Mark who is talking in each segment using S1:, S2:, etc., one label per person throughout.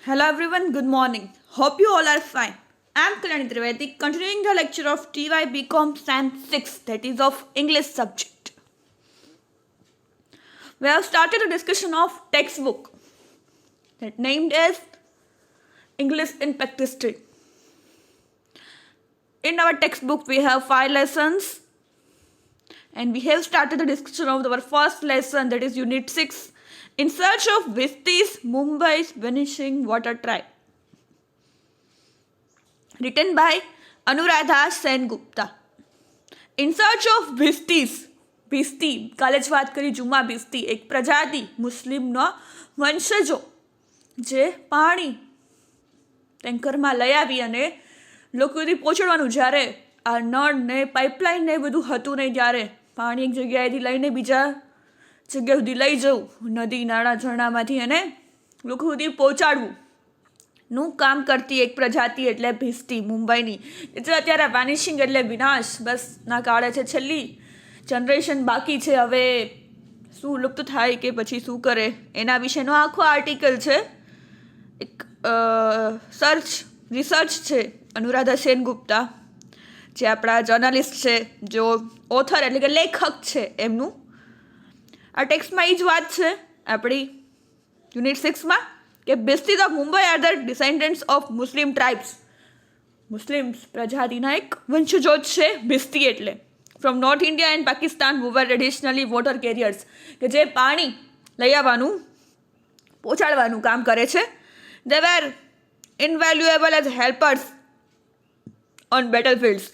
S1: Hello everyone, good morning. Hope you all are fine. I am Kalyani Trivedi, continuing the lecture of TY BCom SAM 6, that is of English subject. We have started a discussion of textbook that named as English in Practice 3. In our textbook we have 5 lessons and we have started the discussion of our first lesson, that is Unit 6, In Search of Vistis, Mumbai's Vanishing Water Tribe. Written by Anuradha Sen-Gupta. In Search of Vistis, Bhisti કાલે જ વાત કરી જુમા ભિસ્તી એક પ્રજાતિ મુસ્લિમનો વંશજો જે પાણી ટેન્કરમાં લઈ આવી અને લોકો સુધી પહોંચાડવાનું જ્યારે આ નળ ને પાઇપલાઇન ને બધું હતું નહીં જ્યારે પાણી એક જગ્યાએથી લઈને બીજા જગ્યા સુધી લઈ જવું નદી નાળા ઝરણામાંથી અને લોકો સુધી પહોંચાડવું નું કામ કરતી એક પ્રજાતિ એટલે ભિસ્તી મુંબઈની એટલે અત્યારે વાનિશિંગ એટલે વિનાશ બસ ના કાળે છે છેલ્લી જનરેશન બાકી છે હવે શું લુપ્ત થાય કે પછી શું કરે એના વિશેનો આખો આર્ટિકલ છે એક રિસર્ચ છે અનુરાધા સેનગુપ્તા જે આપણા જર્નલિસ્ટ છે જો ઓથર એટલે કે લેખક છે એમનું આ ટેક્સ્ટમાં એ જ વાત છે આપણી યુનિટ 6માં કે bhistis of Mumbai are the descendants of Muslim tribes Muslims પ્રજાતિના એક વંશજો જ છે ભિસ્તી એટલે from north India and Pakistan who were traditionally water carriers કે જે પાણી લઈ આવવાનું પહોંચાડવાનું કામ કરે છે they were invaluable as helpers on battlefields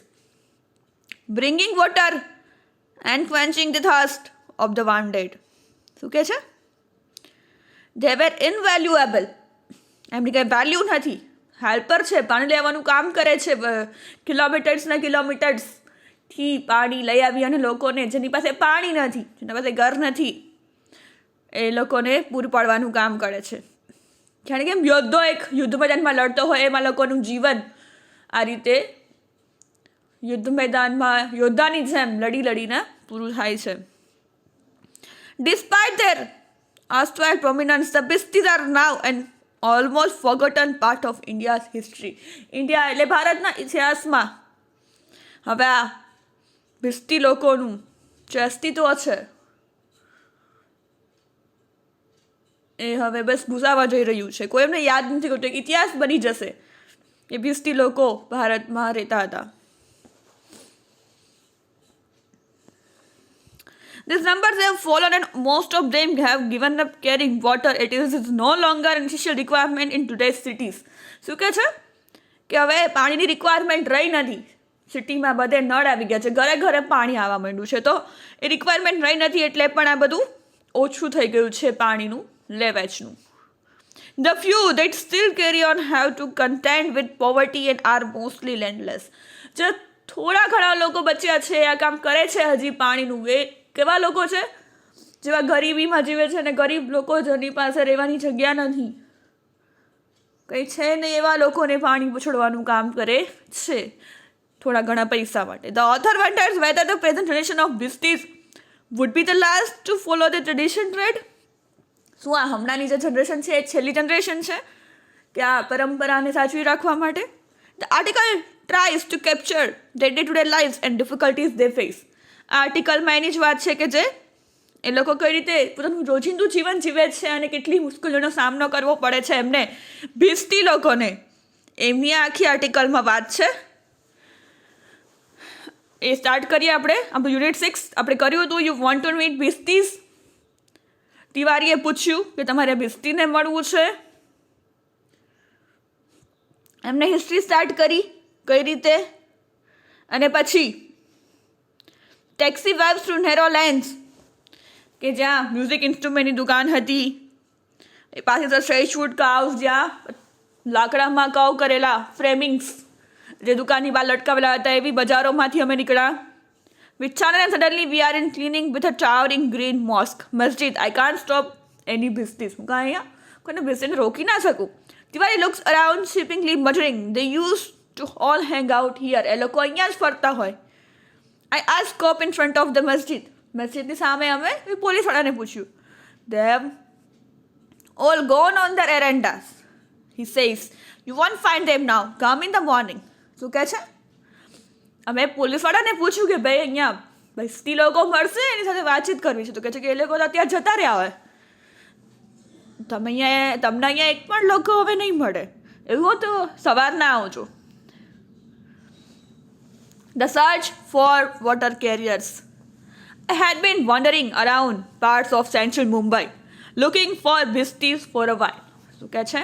S1: bringing water and quenching the thirst of the wounded શું કહે છે દે વેર ઇનવેલ્યુએબલ એમની કંઈ વેલ્યુ નથી હેલ્પર છે પાણી લેવાનું કામ કરે છે કિલોમીટર્સના કિલોમીટર્સથી પાણી લઈ આવી અને લોકોને જેની પાસે પાણી નથી જેના પાસે ઘર નથી એ લોકોને પૂરું પાડવાનું કામ કરે છે જાણે કે યોદ્ધો એક યુદ્ધ મેદાનમાં લડતો હોય એમાં લોકોનું જીવન આ રીતે યુદ્ધ મેદાનમાં યોદ્ધાની જેમ લડી લડીને પૂરું થાય છે despite there erstwhile prominence, the Bistis are now an almost forgotten part of India's history. India એટલે ભારતના ઇતિહાસમાં હવે આ ભિસ્તી લોકોનું જે અસ્તિત્વ છે એ હવે બસ ભૂસાવા જઈ રહ્યું છે કોઈ એમને યાદ નથી કરતું એક ઇતિહાસ બની જશે કે ભિસ્તી લોકો ભારતમાં રહેતા હતા These numbers have fallen and most of them have given up carrying water. It is no longer an essential requirement in today's cities. શું કહે છે કે હવે પાણીની રિક્વાયરમેન્ટ રહી નથી સિટીમાં બધે નળ આવી ગયા છે ઘરે ઘરે પાણી આવવા માંડ્યું છે તો એ રિક્વાયરમેન્ટ રહી નથી એટલે પણ આ બધું ઓછું થઈ ગયું છે પાણીનું લેવેચનું The few that still carry on have to contend with poverty and are mostly landless. જે થોડા ઘણા લોકો બચ્યા છે આ કામ કરે છે હજી પાણીનું એ કેવા લોકો છે જેવા ગરીબીમાં જીવે છે અને ગરીબ લોકો જેની પાસે રહેવાની જગ્યા નથી કંઈ છે ને એવા લોકોને પાણી પહોંચાડવાનું કામ કરે છે થોડા ઘણા પૈસા માટે the author wonders whether the present generation of bhistis would be the last to follow the tradition trade શું આ હમણાંની જે જનરેશન છે એ છેલ્લી જનરેશન છે કે આ પરંપરાને સાચવી રાખવા માટે the article tries two capture the day to day life and difficulties they face આ આર્ટિકલમાં એની જ વાત છે કે જે એ લોકો કઈ રીતે પોતાનું રોજિંદુ જીવન જીવે છે અને કેટલી મુશ્કેલીઓનો સામનો કરવો પડે છે એમને ભિસ્તી લોકોને એમની આખી આર્ટિકલમાં વાત છે એ સ્ટાર્ટ કરીએ આપણે આપણું યુનિટ 6 આપણે કર્યું હતું યુ વોન્ટ ટુ મીટ ભિસ્તીઝ તિવારીએ પૂછ્યું કે તમારે ભિસ્તીને મળવું છે એમને હિસ્ટ્રી સ્ટાર્ટ કરી કઈ રીતે અને પછી taxi vibes through narrow lens કે જ્યાં મ્યુઝિક ઇન્સ્ટ્રુમેન્ટની દુકાન હતી એ પાસે તો સ્ટ્રેચવુડ કાવ્સ જ્યાં લાકડામાં કવ કરેલા ફ્રેમિંગ્સ જે દુકાનની બહાર લટકાવેલા હતા એવી બજારોમાંથી અમે નીકળ્યા with Chanel and suddenly we are in cleaning with a towering green mosque મસ્જિદ I can't stop any bhistis હું કાં અહીંયા કોઈને ભિસ્તીને રોકી ના શકું Tiwari looks around sheepishly muttering they used to all hang out here એ લોકો અહીંયા જ ફરતા હોય I asked cop in front of the masjid. મસ્જિદની સામે અમે પોલીસવાળાને પૂછ્યું. They have all gone on their errands. He says, you won't find them now. Come in the morning. શું કહે છે? અમે પોલીસવાળાને પૂછ્યું કે ભાઈ અહીંયા બેસતી લોકો મળશે, એની સાથે વાતચીત કરવી છે. તો કહે છે કે એ લોકો તો અત્યારે જતા રહ્યા હોય, તમને અહીંયા એક પણ લોકો હવે નહીં મળે. એવું તો સવારના આવજો. The search for water carriers. I had been wandering around parts of central Mumbai looking for beasties for a while. શું કહે છે?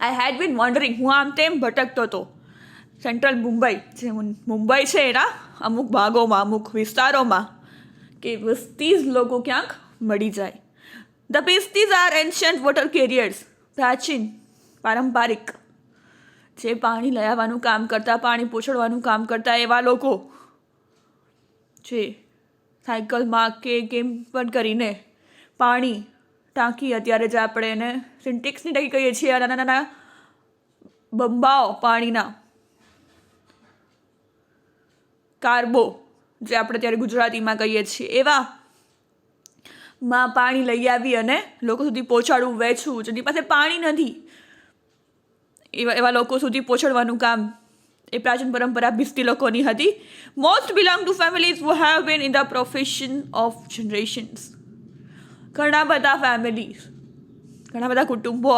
S1: I had been wandering. હું આમ તેમ ભટકતો હતો. સેન્ટ્રલ મુંબઈ, જે મુંબઈ છે એના અમુક ભાગોમાં, અમુક વિસ્તારોમાં, કે beasties લોકો ક્યાંક મળી જાય. The beasties are ancient water carriers. પ્રાચીન, પારંપરિક, જે પાણી લઈ આવવાનું કામ કરતા, પાણી પહોંચાડવાનું કામ કરતા એવા લોકો જે સાયકલમાં કે કેમ પણ કરીને પાણી ટાંકી, અત્યારે જે આપણે એને સિન્ટેક્સની ટાંકી કહીએ છીએ, નાના નાના બંબાઓ પાણીના, કાર્બો જે આપણે ત્યારે ગુજરાતીમાં કહીએ છીએ, એવામાં પાણી લઈ આવી અને લોકો સુધી પહોંચાડવું, વેચવું. જેની પાસે પાણી નથી એવા લોકો સુધી પહોંચાડવાનું કામ એ પ્રાચીન પરંપરા ભીસ્તી લોકોની હતી. Most belong to families who have been in the profession of generations. ઘણા બધા ફેમિલીઝ, ઘણા બધા કુટુંબો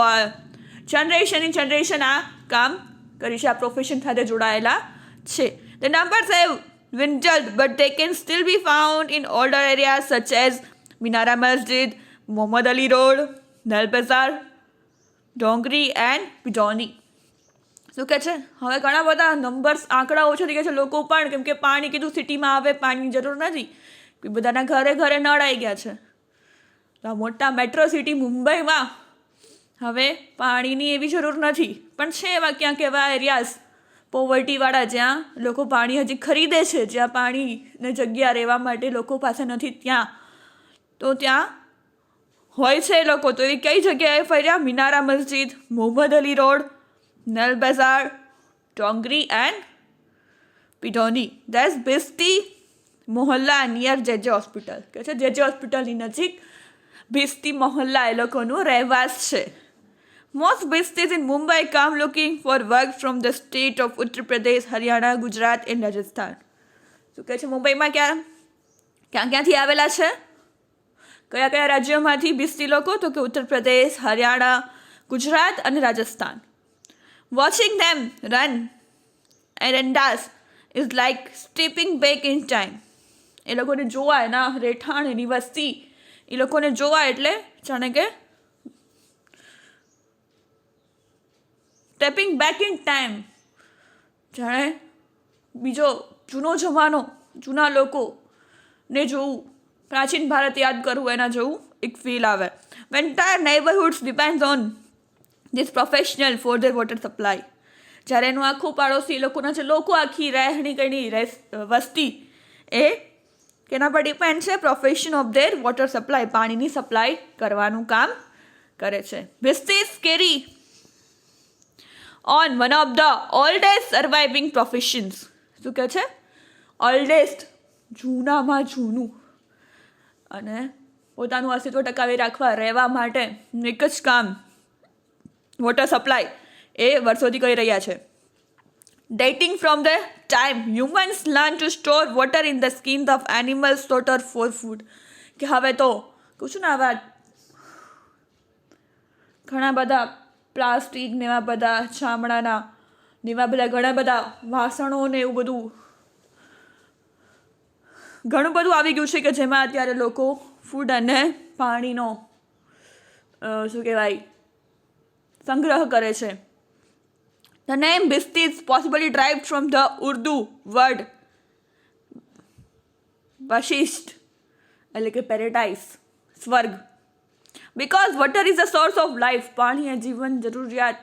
S1: જનરેશન આ કામ કરી છે, આ પ્રોફેશન સાથે જોડાયેલા છે. The numbers have dwindled, but they can still be found in older areas such as Minara Masjid, Muhammad Ali Road, Nal Bazar, Dongri and Pidoni. શું કહે છે? હવે ઘણા બધા નંબર્સ, આંકડા ઓછા થઈ ગયા છે. લોકો પણ, કેમ કે પાણી કીધું સિટીમાં આવે, પાણીની જરૂર નથી, બધાના ઘરે ઘરે નળ આવી ગયા છે. તો મોટા મેટ્રો સિટી મુંબઈમાં હવે પાણીની એવી જરૂર નથી, પણ છે એવા ક્યાંક એવા એરિયાઝ પોવર્ટીવાળા જ્યાં લોકો પાણી હજી ખરીદે છે, જ્યાં પાણીની જગ્યા રહેવા માટે લોકો પાસે નથી, ત્યાં તો ત્યાં હોય છે લોકો. તો એવી કઈ જગ્યાએ ફર્યા? Minara Masjid, Mohammed Ali road, Nal Bazaar, Dongri and Pydhonie. That's bhisti mohalla near JJ hospital. કે છે જેજે હોસ્પિટલની નજીક ભીસ્તી મોહલ્લા એ લોકોનું રહેવાસ છે. Most beasties in Mumbai come looking for work from the state of Uttar Pradesh, Haryana, Gujarat and Rajasthan. શું કહે છે? મુંબઈમાં ક્યાંથી આવેલા છે? કયા કયા રાજ્યોમાંથી beastie લોકો? તો કે ઉત્તર પ્રદેશ, હરિયાણા, ગુજરાત અને Rajasthan. Watching them run errands is like stepping back in time. એ લોકોને જોવા, એના રહેઠાણ, એની વસ્તી, એ લોકોને જોવા એટલે જાણે કે સ્ટેપિંગ બેક ઇન ટાઈમ, જાણે બીજો જૂનો જમાનો, જૂના લોકોને જોવું, પ્રાચીન ભારત યાદ કરવું, એના જેવું એક ફીલ આવે. Entire neighbourhoods depends on this professional for their water supply. જ્યારે એનું આખું પાડોશી લોકોના છે, લોકો આખી રહેણી કઈની વસ્તી એ કેના પર ડિપેન્ડ છે? Profession of their water supply, પાણીની સપ્લાય કરવાનું કામ કરે છે. beasties carry on one of the oldest surviving professions. શું કહે છે? ઓલ્ડેસ્ટ, જૂનામાં જૂનું, અને પોતાનું અસ્તિત્વ ટકાવી રાખવા, રહેવા માટે એક જ કામ વોટર સપ્લાય એ વર્ષોથી કરી રહ્યા છે. Dating from the time humans learn to store water in the skins of animals slaughtered for food. કે હવે તો કહું છું ને, આવા ઘણા બધા પ્લાસ્ટિક ને એવા બધા ચામડાના ને એવા બધા ઘણા બધા વાસણો ને એવું બધું ઘણું બધું આવી ગયું છે, કે જેમાં અત્યારે લોકો ફૂડ અને પાણીનો શું કહેવાય સંગ્રહ કરે છે. The name beasties possibly derived from the Urdu word Bashisht, એટલે કે પેરેડાઇસ, સ્વર્ગ. Because water is the source of life. પાણી એ જીવન જરૂરિયાત,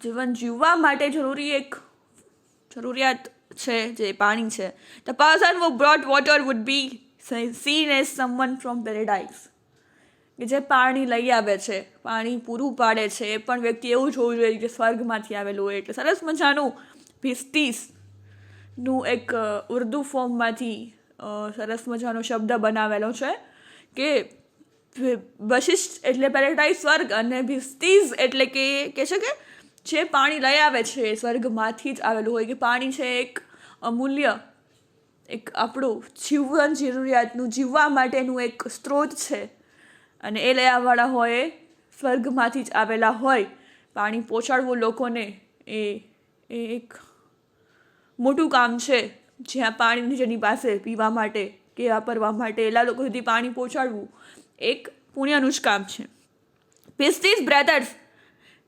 S1: જીવન જીવવા માટે જરૂરિયાત છે, જે પાણી છે. The person who brought water would be seen as someone from paradise. કે જે પાણી લઈ આવે છે, પાણી પૂરું પાડે છે, એ પણ વ્યક્તિ એવું જોવું જોઈએ કે સ્વર્ગમાંથી આવેલું હોય. એટલે સરસ મજાનું ભીસ્તીસનું એક ઉર્દુ ફોર્મમાંથી સરસ મજાનો શબ્દ બનાવેલો છે કે વશિષ્ઠ એટલે પેરેડાઇઝ સ્વર્ગ, અને ભિસ્તીઝ એટલે કે છે કે જે પાણી લઈ આવે છે એ સ્વર્ગમાંથી જ આવેલું હોય, કે પાણી છે એક અમૂલ્ય, એક આપણું જીવન જરૂરિયાતનું જીવવા માટેનું એક સ્ત્રોત છે, અને એ લઈ આવવાવાળા હોય એ સ્વર્ગમાંથી જ આવેલા હોય. પાણી પહોંચાડવું લોકોને એ એક મોટું કામ છે, જ્યાં પાણી જેની પાસે પીવા માટે કે વાપરવા માટે એલા લોકો સુધી પાણી પહોંચાડવું એક પુણ્યનું જ કામ છે. ભિસ્તીઝ બ્રધર્સ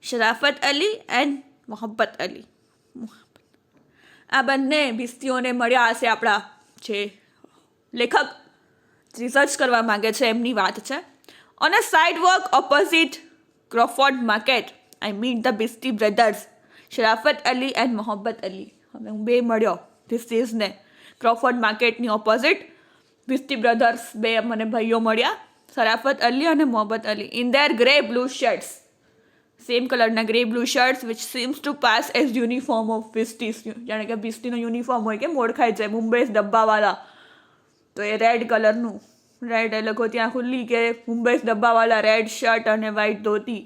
S1: શરાફત અલી એન્ડ મોહબ્બત અલી, આ બંને ભિસ્તીઓને મળ્યા હશે. આપણા જે લેખક રિસર્ચ કરવા માગે છે એમની વાત છે. On a sidewalk opposite Crawford market, I meet the bhisti brothers Sharafat Ali and Mohabbat Ali. હવે હું બે મળ્યો ભિસ્તીઝને ક્રોફોર્ડ માર્કેટની ઓપોઝિટ. ભિસ્તી બ્રધર્સ બે મને ભાઈઓ મળ્યા, શરાફત અલી અને Mohabbat Ali, in their grey blue shirts, same કલરના grey blue shirts which seems to pass as uniform of bhistis. જાણે કે ભિસ્તીનો યુનિફોર્મ હોય કે ઓળખાય છે, મુંબઈ ડબ્બાવાળા તો એ રેડ કલરનું, રેડ એ લોકો ત્યાં ખુલ્લી કે મુંબઈ ડબ્બાવાળા રેડ શર્ટ અને વ્હાઈટ ધોતી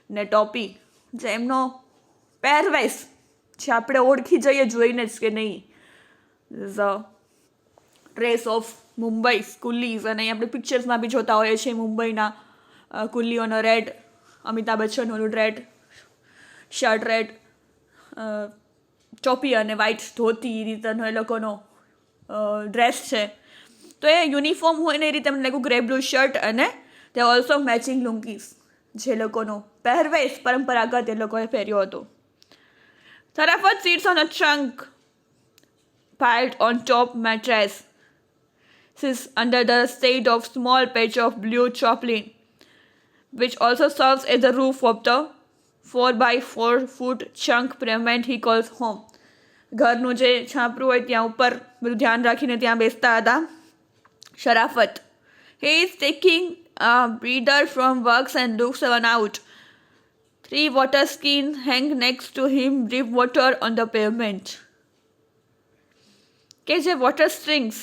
S1: ને ટોપી, જે એમનો પહેરવેશ જે આપણે ઓળખી જઈએ જોઈને જ કે નહીં the dress of Mumbai coolies. અને આપણે પિક્ચર્સમાં બી જોતા હોઈએ છીએ મુંબઈના કુલ્લીઓનો રેડ, અમિતાભ બચ્ચનનું રેડ શર્ટ, રેડ ટોપી અને વ્હાઈટ ધોતી, એ રીતનો એ લોકોનો ડ્રેસ છે. તો એ યુનિફોર્મ હોય ને એ રીતે મને લાગ્યું ગ્રે બ્લુ શર્ટ, અને તે ઓલ્સો મેચિંગ લુંગીસ, જે લોકોનો પહેરવેશ પરંપરાગત એ લોકોએ પહેર્યો હતો. Tarafat sits on a trunk piled on top mattress, sits under the shade of small patch of blue tarpaulin, which also serves as the roof of the 4x4 foot chunk pyramid he calls home. ઘરનું જે છાપરું હોય ત્યાં ઉપર બધું ધ્યાન રાખીને ત્યાં બેસતા હતા શરાફત. He is taking a breather from works and looks out. 3 water skins hang next to him, drip water on the pavement. કે જે વોટર સ્ટ્રિંગ્સ,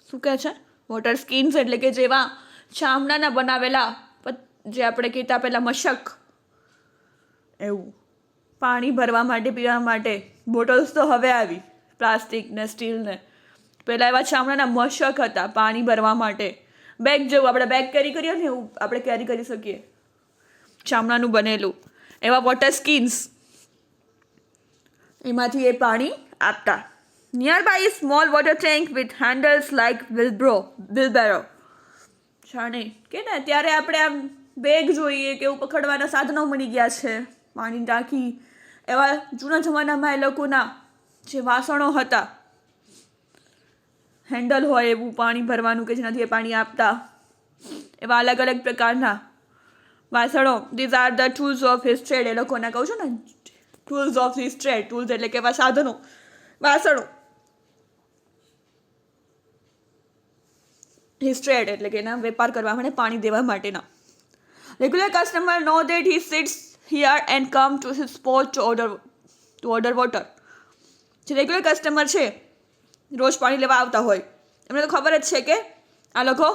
S1: શું કહે છે વોટર સ્કીન્સ, એટલે કે જેવા ચામડાના બનાવેલા જે આપણે કહેતા પહેલાં મશક, એવું પાણી ભરવા માટે પીવા માટે. બોટલ્સ તો હવે આવી પ્લાસ્ટિક ને સ્ટીલ ને, પહેલાં એવા ચામડાના મશક હતા પાણી ભરવા માટે. બેગ જેવું આપણે બેગ કેરી કરીએ ને એવું આપણે કેરી કરી શકીએ, ચામડાનું બનેલું એવા વોટર સ્કીન્સ, એમાંથી એ પાણી આપતા. Nearby small water tank with handles like wheelbarrow. જાણે કે ને ત્યારે આપણે આમ બેગ જોઈએ કે એવું પકડવાના સાધનો મળી ગયા છે, પાણી ટાંકી, એવા જૂના જમાનામાં એ લોકોના જે વાસણો હતા, હેન્ડલ હોય એવું પાણી ભરવાનું કે જેનાથી એ પાણી આપતા, એવા અલગ અલગ પ્રકારના વાસણો. These are the tools of his trade. એ લોકોના કહું છું ને tools of his trade, tools એટલે કે એવા સાધનો, વાસણો. હિઝ ટ્રેડ એટલે કે એના વેપાર કરવા માટે, પાણી દેવા માટેના. Regular customer know that he sits here and come to his spot to order water. જે રેગ્યુલર કસ્ટમર છે, રોજ પાણી લેવા આવતા હોય, એમને તો ખબર જ છે કે આ લોકો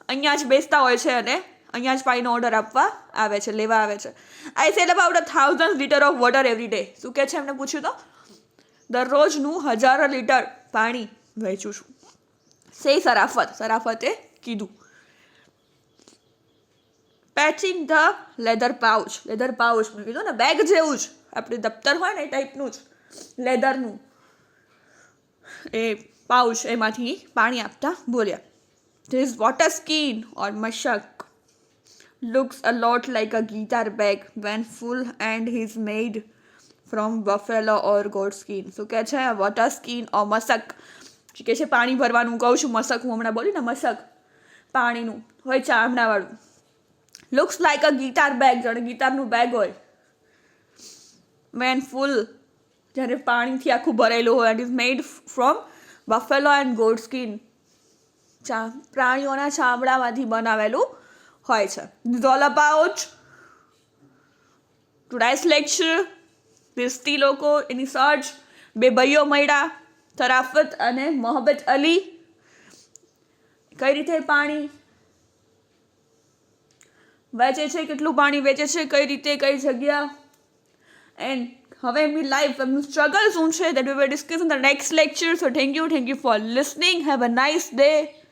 S1: અહીંયા જ બેસતા હોય છે અને અહીંયા જ પાણીનો ઓર્ડર આપવા આવે છે, લેવા આવે છે. આઈ cell about 1000 litre of water every day. શું કહે છે એમને પૂછ્યું તો, દરરોજનું 1000 લીટર પાણી વહેંચું છું. સે શરાફતે કીધું. પેચિંગ ધ લેધર પાઉચ મેં કીધું ને બેગ જેવું જ, આપણે દફતર હોય ને એ ટાઈપનું જ લેધરનું એ પાઉચ, એમાંથી પાણી આપતા બોલ્યા. This water skin or mashak looks a lot like a guitar bag when full and is made from buffalo or goat skin. શું કહે છે વોટર સ્કીન ઓર મશક, કે છે પાણી ભરવાનું કહું છું, મશક હું હમણાં બોલી ને, મશક પાણીનું હોય ચામડાવાળું. Looks like a guitar bag, જાણે ગિટારનું બેગ હોય. વેન ફૂલ, જ્યારે પાણીથી આખું ભરેલું હોય. And is made from buffalo and goat skin, પ્રાણીઓના ચામડામાંથી બનાવેલું હોય છે. This all about today's lecture. Bhisti લોકો એની સર્ચ, બે ભાઈઓ મળ્યા તરાફત અને મોહબ્બત અલી, કઈ રીતે પાણી વેચે છે, કેટલું પાણી વેચે છે, કઈ રીતે, કઈ જગ્યા, એન્ડ હવે એમની લાઈફ, એમનું સ્ટ્રગલ શું છે, that we will discuss in the next lecture. So thank you for listening. Have a nice day.